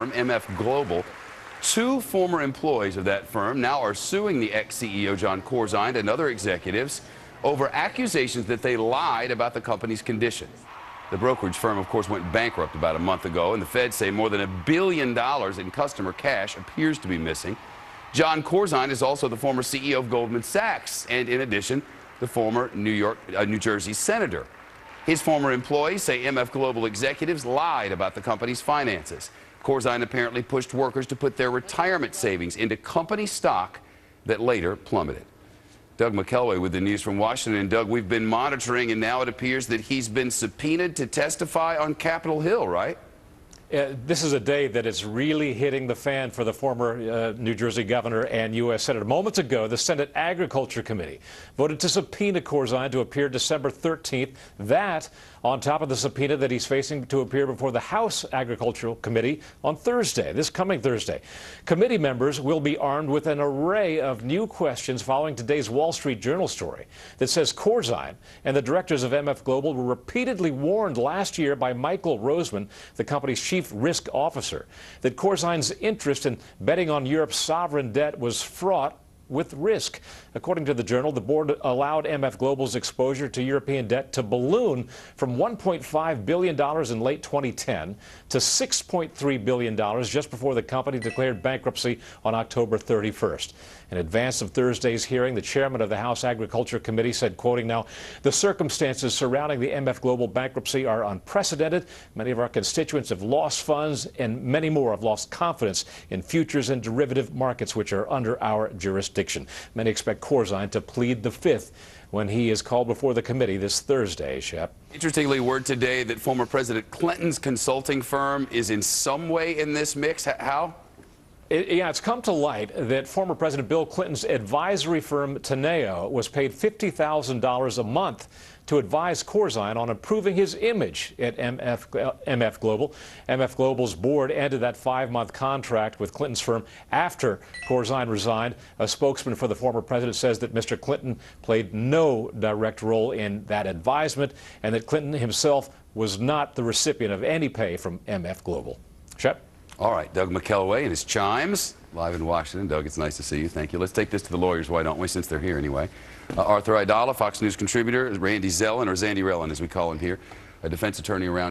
MF Global. Two former employees of that firm now are suing the ex-CEO John Corzine and other executives over accusations that they lied about the company's condition. The brokerage firm, of course, went bankrupt about a month ago, and the Feds say more than $1 billion in customer cash appears to be missing. John Corzine is also the former CEO of Goldman Sachs, and in addition, the former New Jersey senator. His former employees say MF Global executives lied about the company's finances. Corzine apparently pushed workers to put their retirement savings into company stock that later plummeted. Doug McKelway with the news from Washington. And Doug, we've been monitoring, and now it appears that he's been subpoenaed to testify on Capitol Hill, right? This is a day that is really hitting the fan for the former New Jersey governor and U.S. Senator. Moments ago, the Senate Agriculture Committee voted to subpoena Corzine to appear December 13th. That on top of the subpoena that he's facing to appear before the House Agricultural Committee on Thursday, this coming Thursday. Committee members will be armed with an array of new questions following today's Wall Street Journal story that says Corzine and the directors of MF Global were repeatedly warned last year by Michael Roseman, the company's chief risk officer, that Corzine's interest in betting on Europe's sovereign debt was fraught with risk. According to the Journal, the board allowed MF Global's exposure to European debt to balloon from $1.5 billion in late 2010 to $6.3 billion just before the company declared bankruptcy on October 31st. In advance of Thursday's hearing, the chairman of the House Agriculture Committee said, quoting now, "The circumstances surrounding the MF Global bankruptcy are unprecedented. Many of our constituents have lost funds, and many more have lost confidence in futures and derivative markets, which are under our jurisdiction." Many expect Corzine to plead the fifth when he is called before the committee this Thursday, Shep. Interestingly, word today that former President Clinton's consulting firm is in some way in this mix. How? Yeah, it's come to light that former President Bill Clinton's advisory firm, Teneo, was paid $50,000 a month to advise Corzine on improving his image at MF Global. MF Global's board ended that 5-month contract with Clinton's firm after Corzine resigned. A spokesman for the former president says that Mr. Clinton played no direct role in that advisement and that Clinton himself was not the recipient of any pay from MF Global. Shep? All right, Doug McKelway and his chimes live in Washington. Doug, it's nice to see you. Thank you. Let's take this to the lawyers, why don't we, since they're here anyway. Arthur Aidala, Fox News contributor, Randy Zellin, or Zandy Rellin, as we call him here, a defense attorney around